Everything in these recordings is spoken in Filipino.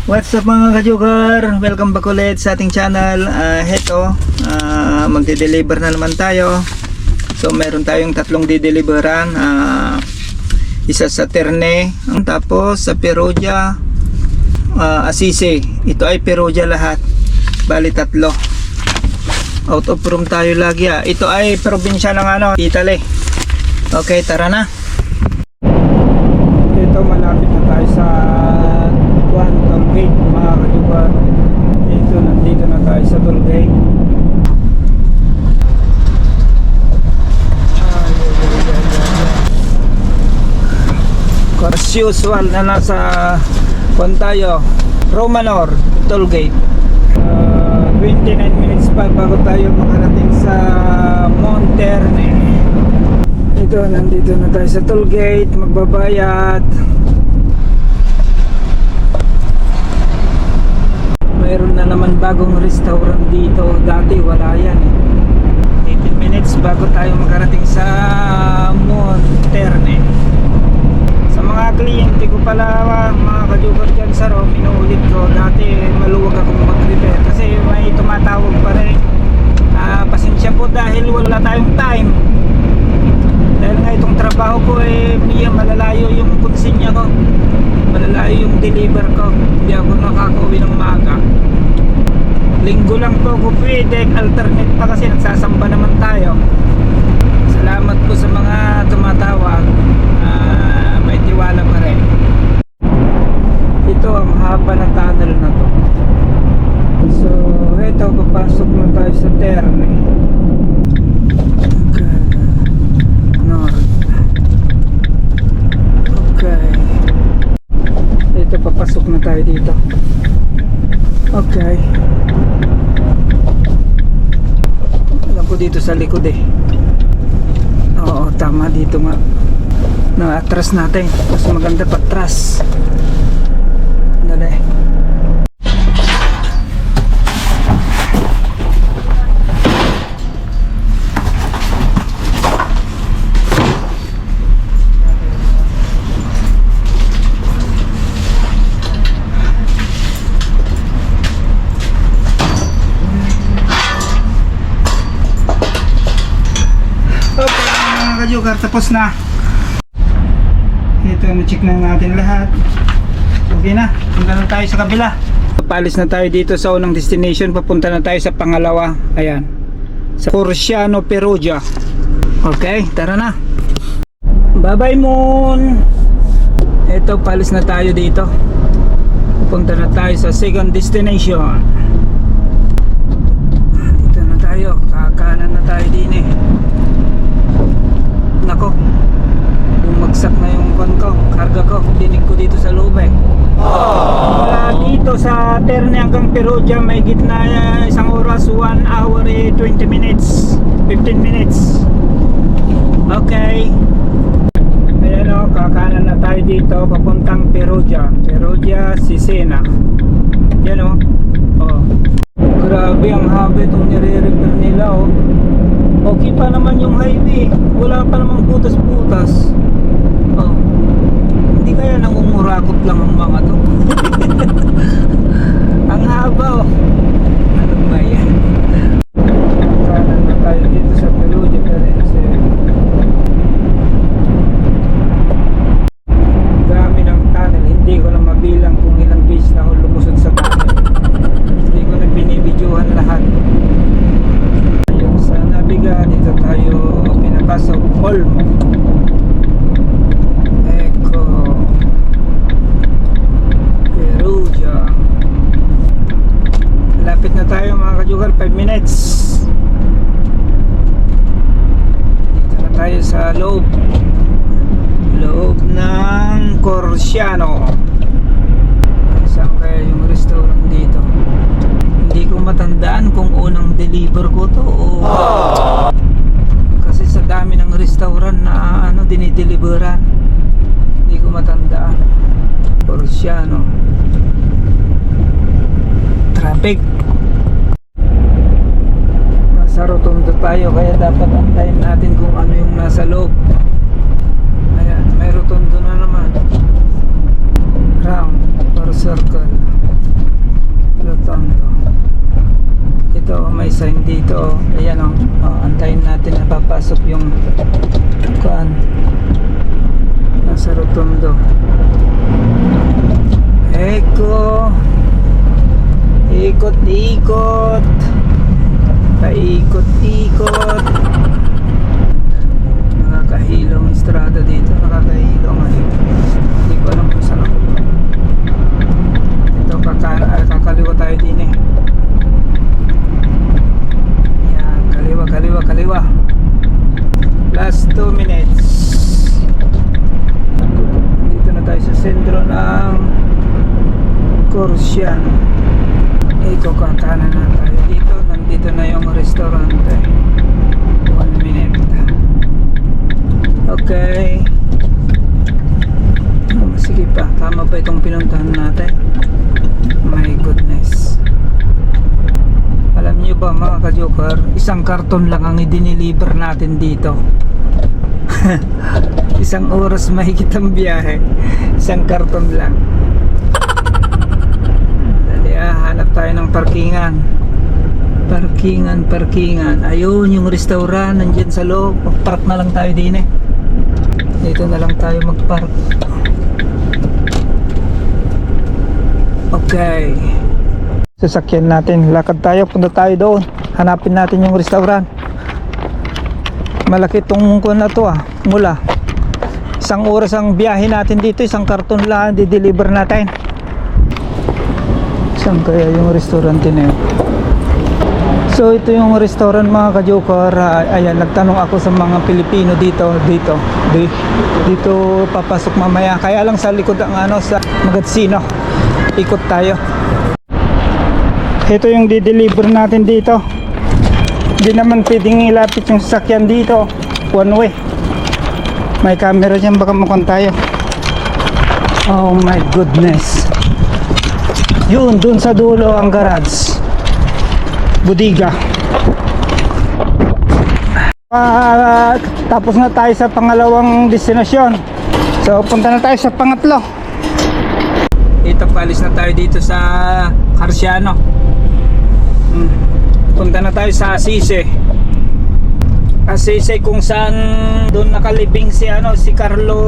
What's up mga kajugar? Welcome back ulit sa ating channel. Magde-deliver na naman tayo. So meron tayong tatlong di-deliveran. Isa sa Terne, tapos sa Perugia, Assisi. Ito ay Perugia lahat. Bali tatlo. Out of room tayo lagi. Ito ay probinsya ng Italy. Okay, tara na. Ito, malapit na tayo sa toll gate mga kajugar. Ito, nandito na tayo sa toll gate. As usual na nasa tayo, Romanor toll gate. 29 minutes pa bago tayo makarating sa Monterne. Ito, nandito na tayo sa toll gate, magbabayad. Mayroon na naman bagong restaurant dito. Dati wala yan 18 minutes bago tayo makarating sa Monterne. Sa mga kliyente ko pala, mga kajugar dyan sa Rome, inuulit ko, dati maluwag akong mag-repair kasi may tumatawag pa rin. Pasensya po dahil wala tayong time. Dahil nga itong trabaho ko malalayo yung konsinya ko, malalayo yung deliver ko, hindi ako nakakauwi ng maaga. Linggo lang po ako pwede, alternate pa kasi nagsasamba naman tayo. Salamat po sa mga tumatawag, may tiwala pa rin. Ito ang haba na tunnel na to. So ito, papasok na tayo sa Terne. Papasok na tayo dito. Okay. Alam ko dito sa likod Oo, tama dito nga. Na-atras natin. Mas maganda patras. Dali. Kajugar, tapos na. Ito, na-check na natin lahat. Okay na, punta na tayo sa kabila. Palis na tayo dito sa unang destination, papunta na tayo sa pangalawa. Ayan, sa Corsiano, Perugia. Okay, tara na. Bye bye moon. Ito, palis na tayo dito. Pupunta na tayo sa second destination. Dito na tayo, kakanan na tayo din Nako, bumagsak na yung karga ko, dinig ko dito sa loob Mula dito sa Terne hanggang Perugia may gitna isang oras, 1 hour 20 minutes 15 minutes. Okay, ayan kakanan na tayo dito papuntang Perugia, Cesena. Yan grabe ang haba itong nire-repair nila Okay pa naman yung highway, wala pa namang butas-butas. Hindi kaya nangungurakot lang ang mga to. Ang haba Ano ba yan? Kanan na tayo dito sa Perugia kasi dami ng tunnel. Hindi ko na mabilang kung ilang beses na ako lumusod sa tunnel. Hindi ko na binibidyohan lahat. Dito tayo pinapasok Olmo. Eko Perugia. Lapit na tayo mga kajugar, 5 minutes. Dito na tayo sa loob ng Corsiano. Saan kaya yung restaurant dito? Hindi ko matandaan kung unang deliver ko to kasi sa dami ng restaurant na dinideliveran, hindi ko matandaan. Corsiano. Traffic. Nasa rotondo tayo kaya dapat antayin natin kung ano yung nasa loob. Ayan, may rotondo na naman. Round or circle. paikot-ikot, paikot-ikot. Nakakahilo ang estrada dito, nakakahilo ngayon. Hindi ko alam kung saan ako. Ito, kakaliwa tayo din eh. Yan, kaliwa, kaliwa, kaliwa. Last 2 minutes. Dito na tayo sa sentro ng Corsian. Ito, kakanan na tayo dito. Nandito na yung restaurant eh. 1 minute. Okay. Sige pa, tama ba itong pinuntahan natin? My goodness. Alam niyo ba mga ka-joker, isang karton lang ang i-deliver natin dito. Isang oras mahigit ang biyahe. Isang karton lang. Dali hanap tayo ng parkingan. Parkingan. Ayun yung restaurant nandyan sa loob. Mag-park na lang tayo din eh. Dito na lang tayo mag-park. Okay. Sasakyan natin. Lakad tayo. Punta tayo doon. Hanapin natin yung restaurant. Malaki itong kuwan na to mula. Isang oras ang biyahe natin dito. Isang karton lang di-deliver natin. Saan kaya yung restaurant na yun? So ito yung restaurant mga ka-joker. Ayan, nagtanong ako sa mga Pilipino dito papasok mamaya. Kaya lang sa likod ang sa Magatsino. Ikot tayo. Ito yung di-deliver natin dito. Hindi naman pwedeng ilapit yung sasakyan dito. One way. May camera dyan, baka mukhang tayo. Oh my goodness. Yun, dun sa dulo ang garage. Budiga. Tapos na tayo sa pangalawang destinasyon. So punta na tayo sa pangatlo. Ito, palis na tayo dito sa Carciano. Punta na tayo sa Assisi. Assisi kung saan doon nakalibing si Carlo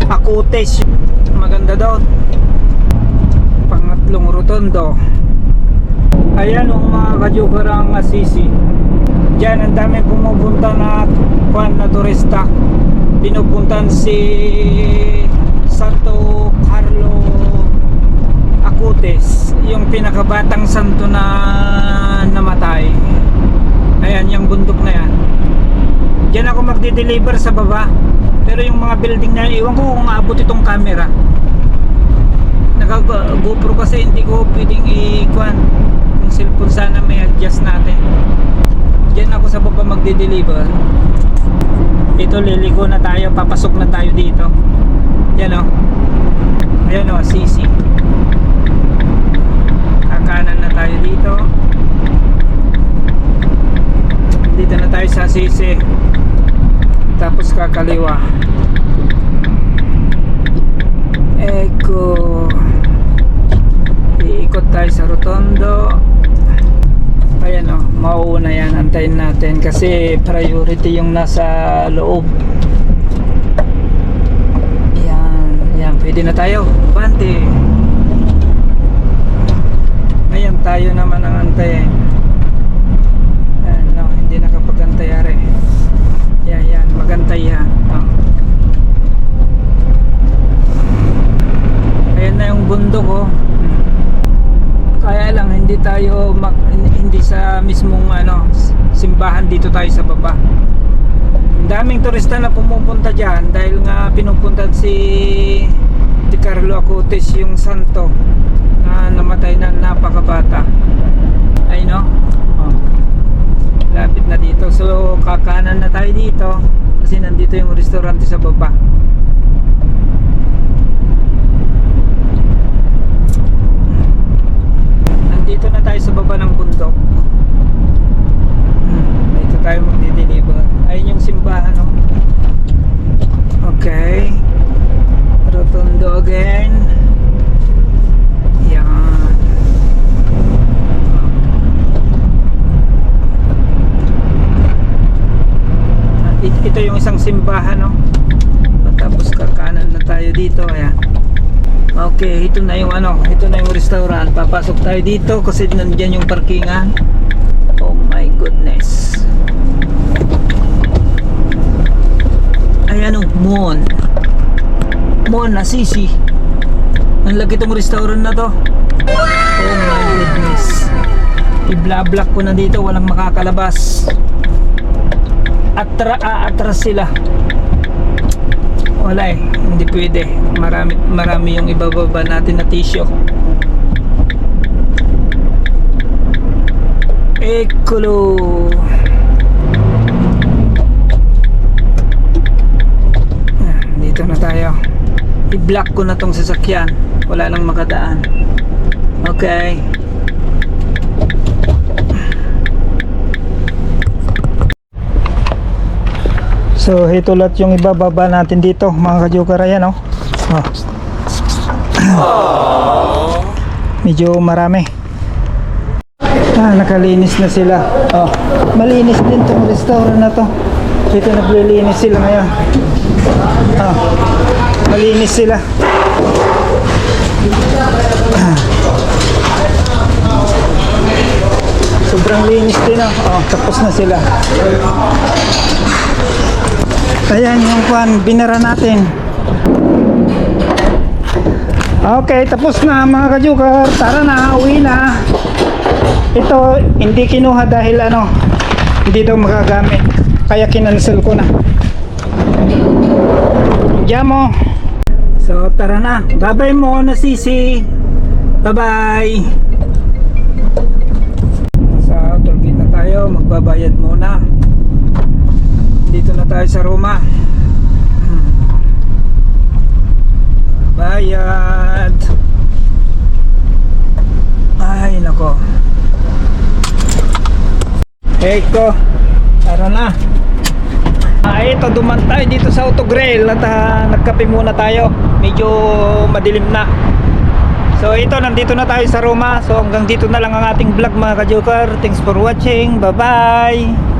Acutis. Maganda doon. Pangatlong rotondo. Ayan ang mga ka-joker ang Assisi. Diyan ang dami pumupunta na turista. Pinupuntan si Santo Carlo Acutis, yung pinakabatang santo na namatay. Ayan, yung bundok na yan. Diyan ako magde-deliver sa baba. Pero yung mga building na yan, iwan ko kung maabot itong camera. Naka-GoPro kasi hindi ko pwedeng i-kuan. Yung cellphone sana may adjust natin. Diyan ako sa baba magde-deliver. Ito, liligo na tayo, papasok na tayo dito. Yan ayan Assisi. Kakanan na tayo dito. Dito na tayo sa Assisi. Tapos kakaliwa. Eko. Iikot tayo sa Rotondo. Ayan mauuna yan. Antayin natin kasi priority yung nasa loob. Yan, pwede na tayo. Bante. Ngayon tayo naman ang antayin. Hindi nakapag-antay are. Yan, magantay yan. Ayan na yung bundok Kaya lang hindi tayo hindi sa mismong simbahan, dito tayo sa baba. Daming turista na pumupunta diyan dahil nga pinupunta si Carlo Acutis, yung santo na namatay na napakabata. Ay lapit na dito. So kakanan na tayo dito kasi nandito yung restaurant sa baba. Nandito na tayo sa baba ng bundok. Dito tayo magdi-deliver. Ayun yung simbahan Okay. Rotondo again. Yan. Ito yung isang simbahan Tapos kakanan na tayo dito. Ayan. Okay, ito na yung ito na yung restaurant. Papasok tayo dito kasi nandiyan yung parkingan. Oh my goodness. Ayan o, Mon Assisi. Ang laki tong restaurant na to. Oh my goodness. I-block ko na dito, walang makakalabas. Atras sila. Wala hindi pwede. Marami yung ibababa natin na tissue. Ekolo. Dito na tayo. I-block ko na tong sasakyan. Wala nang makadaan. Okay. So ito lahat yung ibababa natin dito mga ka-joker. Ayan oh. Medyo marami. Nakalinis na sila. Malinis din tong restaurant na to. Ito naglilinis sila ngayon. Malinis sila. Sobrang linis din tapos na sila. Ayan yung binara natin. Okay, tapos na mga ka-joker. Tara na, uwi na. Ito hindi kinuha dahil hindi daw magagamit, kaya kinansel ko na. Diamo. So tara na, bye bye muna Sisi. Bye bye. Sa tollgate na tayo, magbabayad muna. Dito na tayo sa Roma. Bayad. Ay nako. Eko, tara na. Ito, duman tayo dito sa Autogrill at nagkape muna tayo. Medyo madilim na. So ito, nandito na tayo sa Roma. So hanggang dito na lang ang ating vlog mga ka-joker. Thanks for watching. Bye bye.